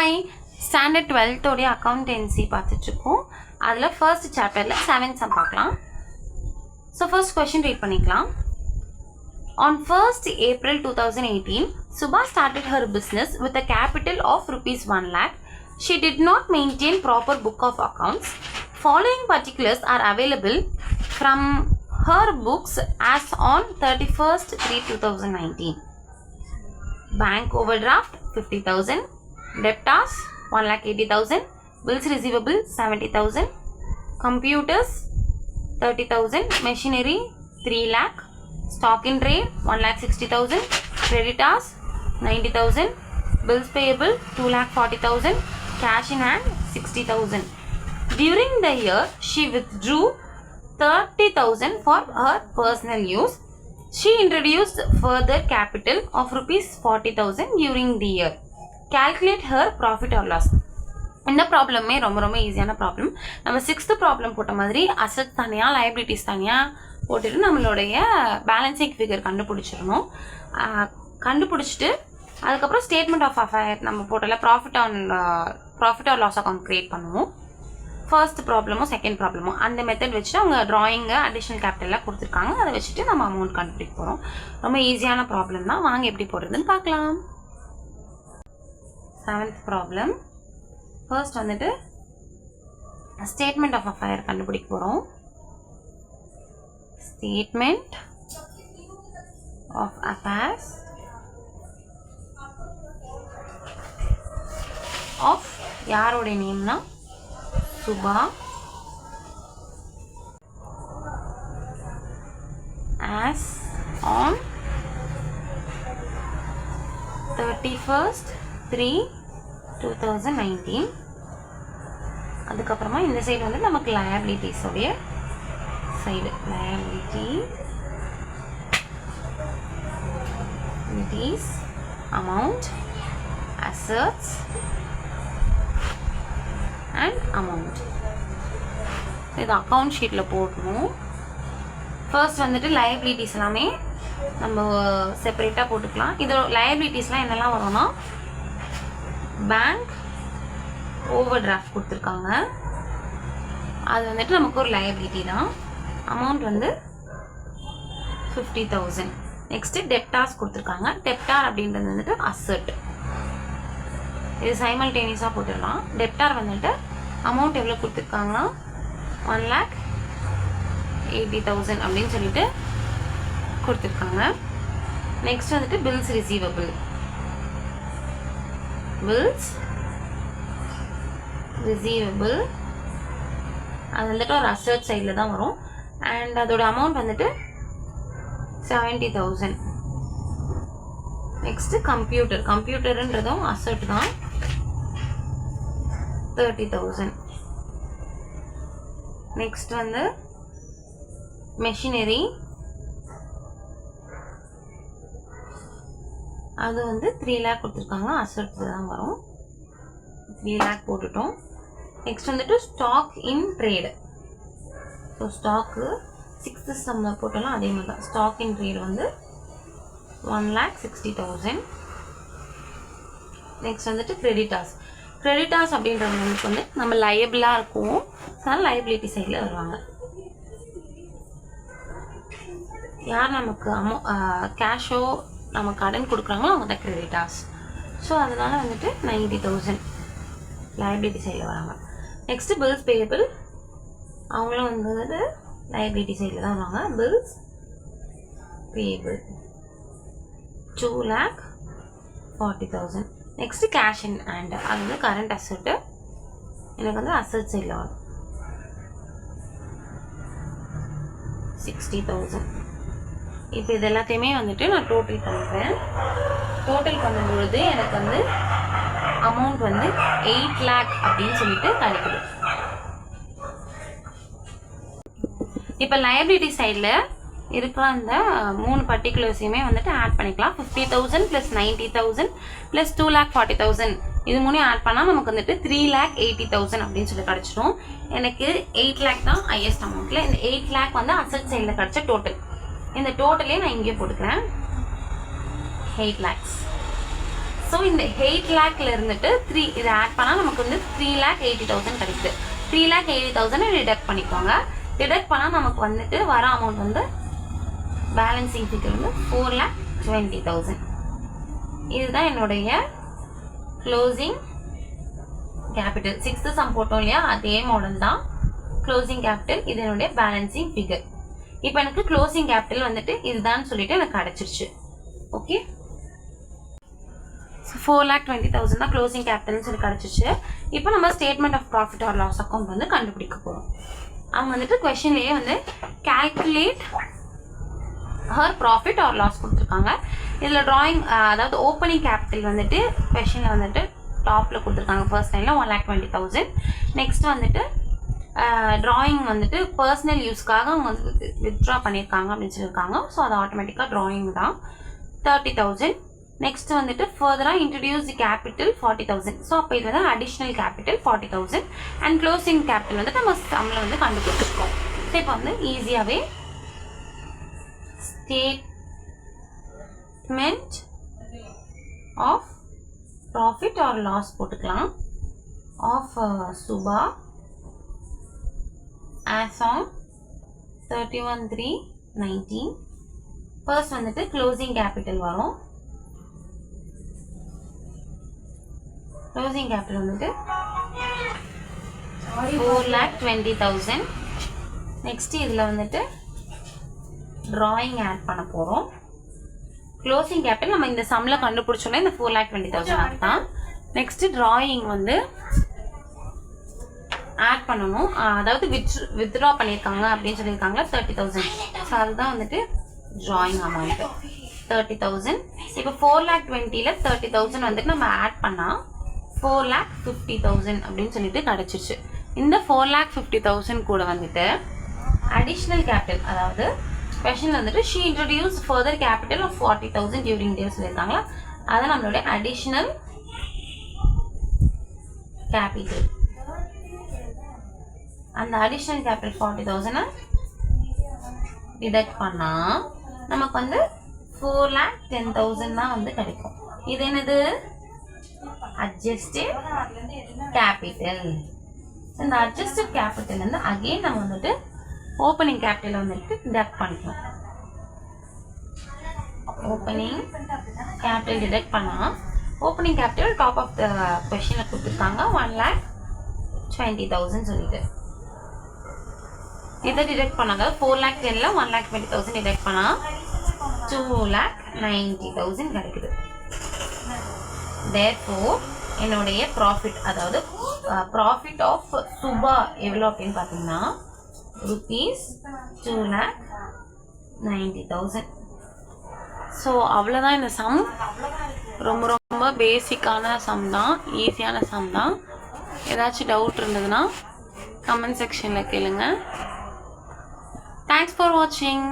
Hi, standard 12th உடைய accountancy பார்த்துட்ருக்கோம். அதில் ஃபர்ஸ்ட் சாப்டரில் 7th சம் பார்க்கலாம். ஸோ ஃபர்ஸ்ட் கொஷின் ரீட் பண்ணிக்கலாம். On 1st April 2018, Subha started her business with a capital of rupees 1 lakh. She did not maintain proper book of accounts. Following particulars are available from her books as on 31st 3/2019. Bank overdraft 50,000, debtors 1,80,000, bills receivable 70,000, computers 30,000, machinery 3 lakh, stock in trade 1,60,000, creditors 90,000, bills payable 2,40,000, cash in hand 60,000. During the year, she withdrew 30,000 for her personal use. She introduced further capital of rupees 40,000 during the year. Calculate her profit or loss. இந்த ப்ராப்ளமே ரொம்ப ஈஸியான problem. நம்ம 6th problem போட்ட மாதிரி asset தனியாக liabilities தனியாக போட்டுட்டு நம்மளுடைய பேலன்சிங் ஃபிகர் கண்டுபிடிச்சிடணும். கண்டுபிடிச்சிட்டு அதுக்கப்புறம் ஸ்டேட்மெண்ட் ஆஃப் அஃபேர் நம்ம போட்டல profit or loss account create பண்ணுவோம். ஃபர்ஸ்ட் ப்ராப்ளமும் செகண்ட் ப்ராப்ளமும் அந்த மெத்தட் வச்சுட்டு அவங்க ட்ராயிங்கு அடிஷ்னல் கேபிட்டல்லாம் கொடுத்துருக்காங்க. அதை வச்சுட்டு நம்ம அமௌண்ட் கண்டுபிடிக்க போகிறோம். ரொம்ப ஈஸியான ப்ராப்ளம் தான். வாங்க எப்படி போடுறதுன்னு பார்க்கலாம். 7th problem. ஃபர்ஸ்ட் வந்துட்டு ஸ்டேட்மெண்ட் ஆஃப் அஃபேர் கண்டுபிடிக்க போகிறோம். ஸ்டேட்மெண்ட் ஆஃப் அஃபேர்ஸ் ஆஃப் யாரோடைய நேம்னா Subha as on 31st 3/2019. அதுக்கப்புறமா இந்த சைடு வந்து நமக்கு liabilities உடைய side liabilities amount, assets and amount. இது அக்கௌண்ட் ஷீட்டில் போடணும். ஃபர்ஸ்ட் வந்துட்டு லைபிலிட்டிஸ் எல்லாமே நம்ம செப்பரேட்டாக போட்டுக்கலாம். இது லைபிலிட்டிஸ்லாம் என்னெல்லாம் வரும்னா பேங்க் ஓவர் டிராஃப்ட் கொடுத்துருக்காங்க. அது வந்துட்டு நமக்கு ஒரு லைபிலிட்டி தான். அமௌண்ட் வந்து 50,000. நெக்ஸ்ட்டு டெப்டார்ஸ் கொடுத்துருக்காங்க. டெப்டார் அப்படின்றது வந்துட்டு அசட். இது சைமல்டேனியஸாக போட்டுடலாம். டெப்டார் வந்துட்டு அமௌண்ட் எவ்வளோ கொடுத்துருக்காங்கன்னா 1,80,000 அப்படின்னு சொல்லிட்டு கொடுத்துருக்காங்க. நெக்ஸ்ட் வந்துட்டு பில்ஸ் ரிசீவபிள். அது வந்துட்டு ஒரு அசட் சைடில் தான் வரும். அண்ட் அதோட அமௌண்ட் வந்துட்டு 70,000. நெக்ஸ்ட்டு கம்ப்யூட்டருன்றதும் அசட் தான் 30,000. நெக்ஸ்ட் வந்து மெஷினரி, அது வந்து 3 lakh கொடுத்துருக்காங்க. அசட் தான் வரும். 3 lakh போட்டுட்டோம். நெக்ஸ்ட் வந்துட்டு stock in trade. So stock 6th சம்மில் போட்டோம்னா அதே மாதிரி தான். ஸ்டாக் இன் ட்ரேடு வந்து 1,60,000. நெக்ஸ்ட் வந்துட்டு கிரெடிட்டார்ஸ் அப்படின்றவங்களுக்கு வந்து நம்ம லைபிளாக இருக்கும். அதனால் லைபிலிட்டி சைடில் வருவாங்க. யார் நமக்கு கேஷோ நம்ம கடன் கொடுக்குறாங்களோ அவங்க தான் கிரெடிட்டார்ஸ். ஸோ அதனால் வந்துட்டு 90,000 லைபிலிட்டி சைடில் வராங்க. நெக்ஸ்ட்டு பில்ஸ் பேயபிள், அவங்களும் வந்து லைபிலிட்டி சைடில் தான் வருவாங்க. Bills payable 2,40,000. Next cash in hand, அது வந்து கரண்ட் அசட்டு. எனக்கு வந்து அசட் சைடில் வரும் 60,000. இப்போ இது எல்லாத்தையுமே வந்துட்டு நான் டோட்டல் பண்ணுறேன். டோட்டல் பண்ணும்பொழுது எனக்கு வந்து அமௌண்ட் வந்து 8 lakh அப்படின்னு சொல்லிட்டு கிடைக்குது. இப்போ லைபிலிட்டி சைடில் இருக்கிற அந்த 3 பர்டிகுலர்ஸையுமே வந்துட்டு ஆட் பண்ணிக்கலாம். 50,000 + 90,000 + 2,40,000 இது 3 ஆட் பண்ணால் நமக்கு வந்துட்டு 3,80,000 அப்படின்னு சொல்லி கிடச்சிடும். எனக்கு 8 lakh தான் ஹையஸ்ட் அமௌண்ட்டில். இந்த 8 lakh வந்து அசட் சைடில் கிடச்ச டோட்டல். இந்த டோட்டலே நான் இங்கே போட்டுக்கிறேன் 8 lakhs. ஸோ ஸோ இந்த 8 லேக்ல இருந்துட்டு 3 இதை ஆட் பண்ணால் நமக்கு வந்து 3,80,000 கிடைக்குது. 3,80,000 டிடக்ட் பண்ணிக்கோங்க. டிடக்ட் பண்ணால் நமக்கு வந்துட்டு வர அமௌண்ட் வந்து பேலன்சிங் ஃபிகர் வந்து 4,20,000. இதுதான் என்னுடைய க்ளோசிங் கேபிட்டல். 6th சம் போட்டோம் இல்லையா, அதே மாடல் தான் க்ளோசிங் கேபிட்டல். இது என்னுடைய பேலன்சிங் ஃபிகர். இப்போ எனக்கு க்ளோசிங் கேபிட்டல் வந்துட்டு இதுதான் சொல்லிட்டு எனக்கு கிடைச்சிருச்சு. ஓகே, ஸோ 4,20,000 தான் க்ளோசிங் கேபிட்டல்னு சொல்லி கிடச்சிச்சு. இப்போ நம்ம statement of profit or loss account வந்து கண்டுபிடிக்க போகிறோம். அவங்க வந்துட்டு கொஷின்லேயே வந்து calculate her profit or loss கொடுத்துருக்காங்க. இதில் ட்ராயிங் அதாவது ஓப்பனிங் கேபிட்டல் வந்துட்டு கொஷினில் வந்துட்டு டாப்பில் கொடுத்துருக்காங்க. ஃபர்ஸ்ட் லைனில் 1,20,000. நெக்ஸ்ட் வந்துட்டு ட்ராயிங் வந்துட்டு பர்சனல் யூஸ்க்காக அவங்க வந்து வித்ட்ரா பண்ணியிருக்காங்க அப்படின்னு சொல்லியிருக்காங்க. ஸோ அது ஆட்டோமேட்டிக்காக ட்ராயிங் தான் 30,000. நெக்ஸ்ட் வந்துட்டு ஃபர்தராக இன்ட்ரடியூஸ் கேபிட்டல் 40,000. ஸோ அப்போ இது வந்து additional capital 40,000 and closing capital வந்துட்டு நம்ம சம்மில் வந்து கண்டுபிடிச்சிருக்கோம். ஸோ இப்போ வந்து ஈஸியாகவே statement of profit or loss போட்டுக்கலாம். Of Subha as on 31/3/19. First வந்துட்டு க்ளோசிங் கேபிட்டல் வரும். க்ளோசிங் கேபிட்டல் வந்துட்டு 4,20,000. நெக்ஸ்ட் இதில் வந்துட்டு ட்ராயிங் ஆட் பண்ண போகிறோம். க்ளோசிங் கேபிட்டல் நம்ம இந்த சம்மில் கண்டுபிடிச்சோன்னா இந்த 4,20,000 தான். நெக்ஸ்ட் ட்ராயிங் வந்து ஆட் பண்ணணும். அதாவது வித்ட்ரா பண்ணியிருக்காங்க அப்படின்னு சொல்லியிருக்காங்க 30,000. ஸோ அதுதான் வந்துட்டு ட்ராயிங் அமௌண்ட்டு 30,000. இப்போ 4,20,000ல் 30,000 வந்துட்டு நம்ம ஆட் பண்ணால் 4,50,000 அப்படின்னு சொல்லிட்டு கிடச்சிருச்சு. இந்த 4,50,000 கூட வந்துட்டு அடிஷ்னல் கேபிட்டல், அதாவது கொஷனில் வந்துட்டு she introduce further capital of 40,000 during day சொல்லியிருக்காங்களா, அதை நம்மளுடைய அடிஷ்னல் கேபிட்டல். அந்த அடிஷ்னல் கேபிட்டல் 40,000 டிடக்ட் பண்ணால் நமக்கு வந்து 4,10,000 தான் வந்து கிடைக்கும். இது என்னது? Adjusted capital. இந்த அட்ஜஸ்டட் கேபிட்டல் வந்து அகெயின் நம்ம வந்துட்டு ஓப்பனிங் கேபிட்டல் வந்துட்டு டிடக்ட் பண்ணிக்கணும். ஓப்பனிங் கேபிட்டல் டிடக்ட் பண்ணால் opening capital top of the கொஷனில் கொடுத்துருக்காங்க 1,20,000 சொல்லிட்டு. இதை டிடக்ட் பண்ணாங்க 4,10,000ல் 1,20,000 டிடக்ட் பண்ணால் 2,90,000 கிடைக்குது. தேர்ஃபோர் என்னுடைய ப்ராஃபிட், அதாவது ப்ராஃபிட் ஆஃப் சுபா எவ்வளோ அப்படின்னு பார்த்தீங்கன்னா ₹2,90,000. ஸோ அவ்வளோதான் இந்த சம். ரொம்ப ரொம்ப பேசிக்கான சம் தான், ஈஸியான சம் தான். ஏதாச்சும் டவுட் இருந்ததுன்னா கமெண்ட் செக்ஷனில் கேளுங்க. Thanks for watching.